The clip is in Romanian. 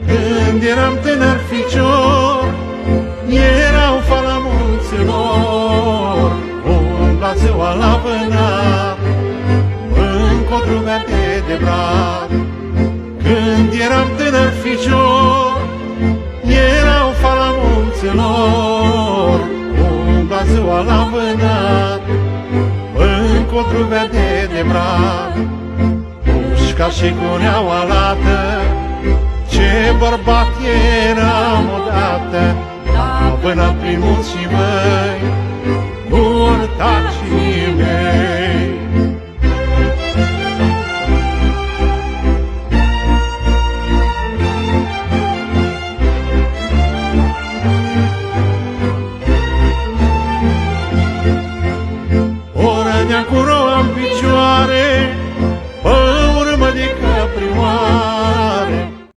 Când eram tânăr ficior, erau fala munților, umbla ziua la vânat, în codru verde de brad. Când eram tânăr ficior, erau fala munților, umbla ziua la vânat, în codru verde de brad. Pușca și cuneaua lată, ce bărbat eram odată, a vânat prin munți și văi.